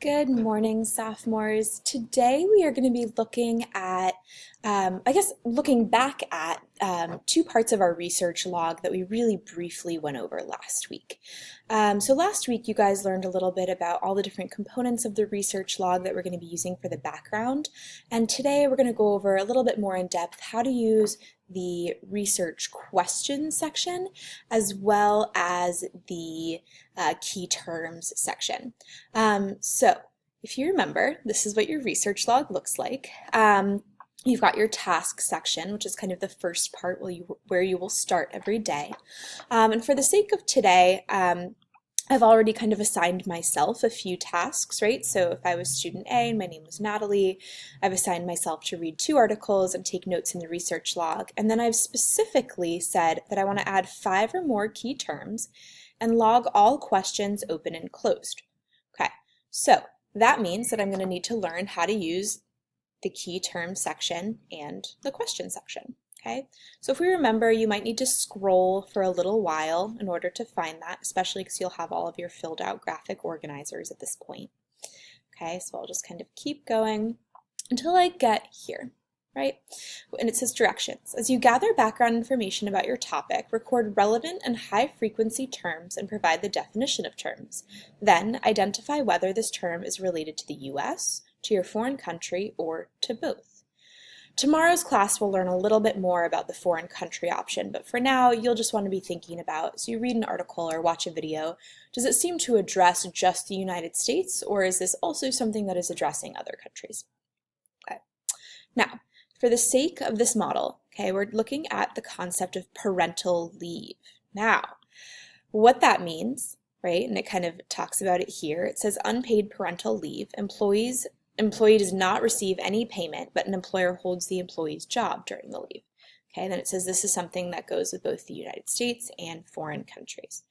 Good morning, sophomores. Today we are going to be looking at, looking back at two parts of our research log that we really briefly went over last week. So last week you guys learned a little bit about all the different components of the research log that we're going to be using for the background. And today we're going to go over a little bit more in depth how to use the research question section as well as the key terms section. So if you remember, this is what your research log looks like. You've got your task section, which is kind of the first part where you will start every day. And for the sake of today, I've already kind of assigned myself a few tasks, right? So if I was student A and my name was Natalie, I've assigned myself to read 2 articles and take notes in the research log. And then I've specifically said that I want to add 5 or more key terms and log all questions open and closed. Okay, so that means that I'm going to need to learn how to use the key term section and the question section. Okay, so if we remember, you might need to scroll for a little while in order to find that, especially because you'll have all of your filled out graphic organizers at this point. Okay, so I'll just kind of keep going until I get here, right? And it says directions. As you gather background information about your topic, record relevant and high frequency terms and provide the definition of terms. Then identify whether this term is related to the US, to your foreign country, or to both. Tomorrow's class will learn a little bit more about the foreign country option, but for now you'll just want to be thinking about, so you read an article or watch a video, does it seem to address just the United States, or is this also something that is addressing other countries? Okay. Now, for the sake of this model, okay, we're looking at the concept of parental leave. Now, what that means, right, and it kind of talks about it here, it says unpaid parental leave, employee does not receive any payment, but an employer holds the employee's job during the leave. Okay, then it says this is something that goes with both the United States and foreign countries.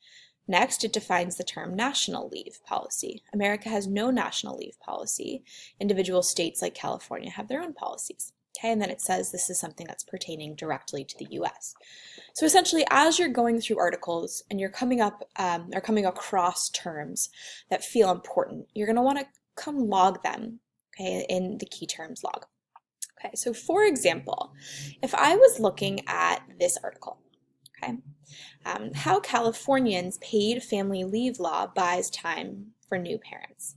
Next, it defines the term national leave policy. America has no national leave policy. Individual states like California have their own policies. Okay, and then it says this is something that's pertaining directly to the US. So essentially, as you're going through articles and you're coming across terms that feel important, you're going to want to come log them, okay, in the key terms log. Okay, so for example, if I was looking at this article, okay, how Californians' paid family leave law buys time for new parents,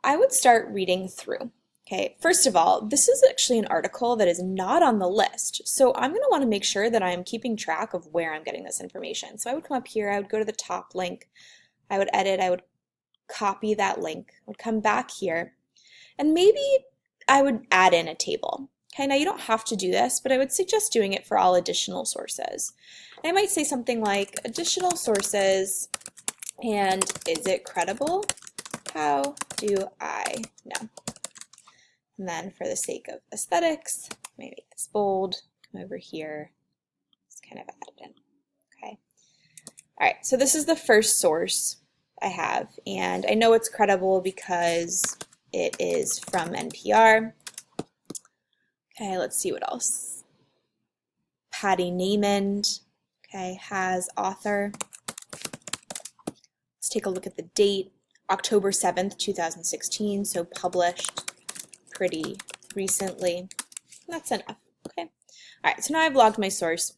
I would start reading through. Okay, first of all, this is actually an article that is not on the list, so I'm going to want to make sure that I'm keeping track of where I'm getting this information. So I would come up here, I would go to the top link, I would edit, I would copy that link, I would come back here, and maybe I would add in a table. Okay, now you don't have to do this, but I would suggest doing it for all additional sources. And I might say something like additional sources, and is it credible? How do I know? And then for the sake of aesthetics, maybe make this bold, come over here, just kind of add it in. Okay. All right, so this is the first source I have, and I know it's credible because it is from NPR. Okay, let's see what else. Patty Namond, okay, has author. Let's take a look at the date, October 7th, 2016, so published pretty recently. That's enough, okay? All right, so now I've logged my source,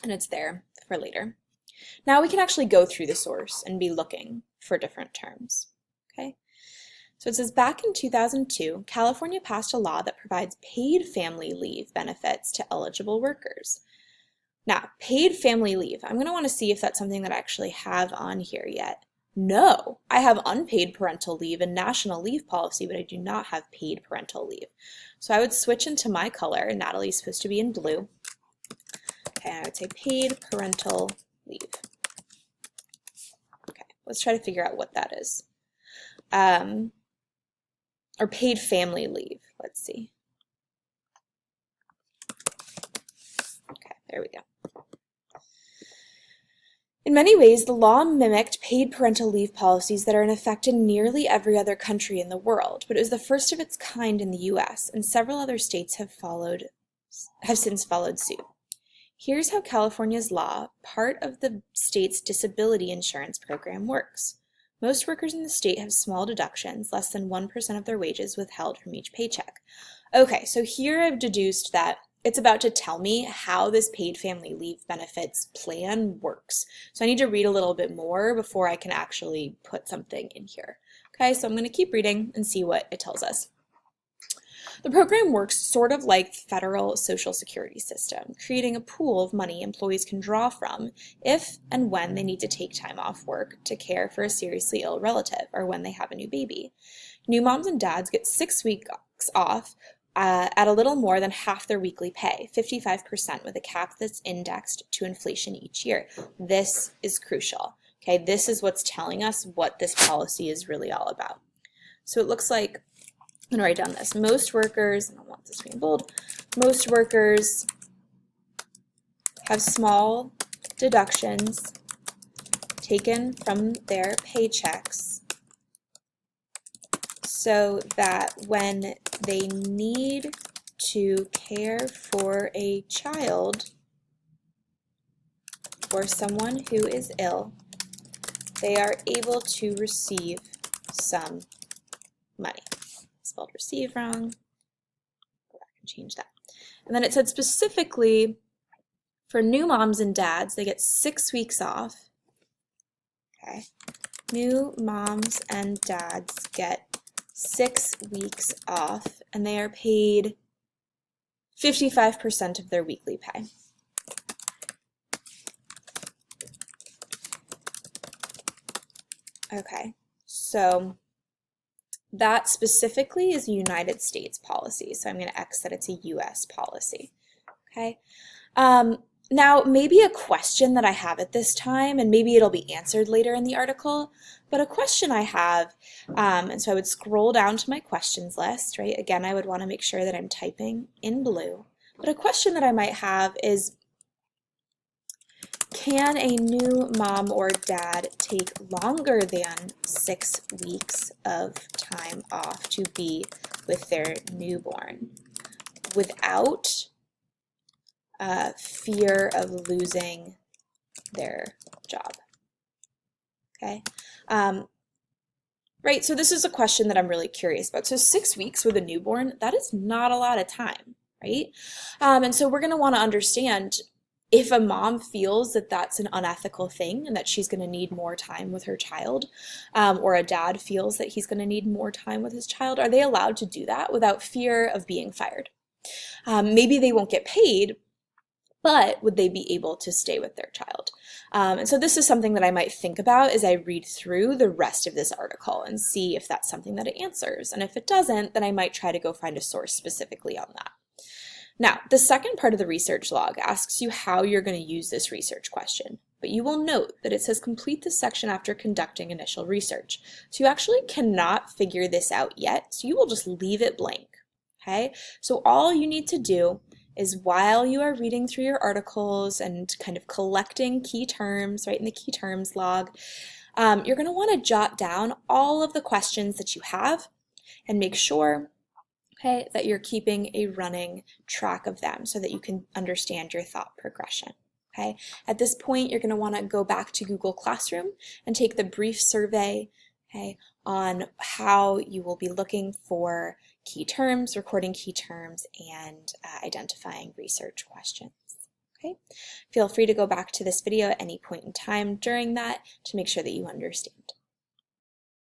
and it's there for later. Now we can actually go through the source and be looking for different terms, okay? So it says back in 2002, California passed a law that provides paid family leave benefits to eligible workers. Now, paid family leave, I'm going to want to see if that's something that I actually have on here yet. No, I have unpaid parental leave and national leave policy, but I do not have paid parental leave. So I would switch into my color, and Natalie's supposed to be in blue. Okay, I would say paid parental leave. Okay, let's try to figure out what that is. Or paid family leave, let's see. Okay, there we go. In many ways, the law mimicked paid parental leave policies that are in effect in nearly every other country in the world, but it was the first of its kind in the US, and several other states have since followed suit. Here's how California's law, part of the state's disability insurance program, works. Most workers in the state have small deductions, less than 1% of their wages withheld from each paycheck. Okay, so here I've deduced that it's about to tell me how this paid family leave benefits plan works. So I need to read a little bit more before I can actually put something in here. Okay, so I'm going to keep reading and see what it tells us. The program works sort of like the federal Social Security system, creating a pool of money employees can draw from if and when they need to take time off work to care for a seriously ill relative or when they have a new baby. New moms and dads get 6 weeks off at a little more than half their weekly pay, 55%, with a cap that's indexed to inflation each year. This is crucial. Okay, this is what's telling us what this policy is really all about. So it looks like, I'm going to write down this. Most workers, and I want this to be in bold, most workers have small deductions taken from their paychecks so that when they need to care for a child or someone who is ill, they are able to receive some money. Spelled receive wrong. Go back and change that. And then it said specifically for new moms and dads, they get 6 weeks off. Okay. New moms and dads get 6 weeks off, and they are paid 55% of their weekly pay. Okay, so that specifically is a United States policy, so I'm going to X that it's a US policy. Okay. Now, maybe a question that I have at this time, and maybe it'll be answered later in the article, but a question I have, and so I would scroll down to my questions list, right? Again, I would want to make sure that I'm typing in blue. But a question that I might have is, can a new mom or dad take longer than 6 weeks of time off to be with their newborn without fear of losing their job? Okay. Right, so this is a question that I'm really curious about. So 6 weeks with a newborn, that is not a lot of time, right? And so we're going to want to understand if a mom feels that that's an unethical thing and that she's going to need more time with her child, or a dad feels that he's going to need more time with his child, are they allowed to do that without fear of being fired? Maybe they won't get paid, but would they be able to stay with their child? And so this is something that I might think about as I read through the rest of this article and see if that's something that it answers. And if it doesn't, then I might try to go find a source specifically on that. Now, the second part of the research log asks you how you're going to use this research question, but you will note that it says complete this section after conducting initial research. So you actually cannot figure this out yet, so you will just leave it blank, okay? So all you need to do is while you are reading through your articles and kind of collecting key terms, right, in the key terms log, you're going to want to jot down all of the questions that you have and make sure, okay, that you're keeping a running track of them so that you can understand your thought progression. Okay, at this point, you're going to want to go back to Google Classroom and take the brief survey, okay, on how you will be looking for key terms, recording key terms, and identifying research questions. Okay, feel free to go back to this video at any point in time during that to make sure that you understand.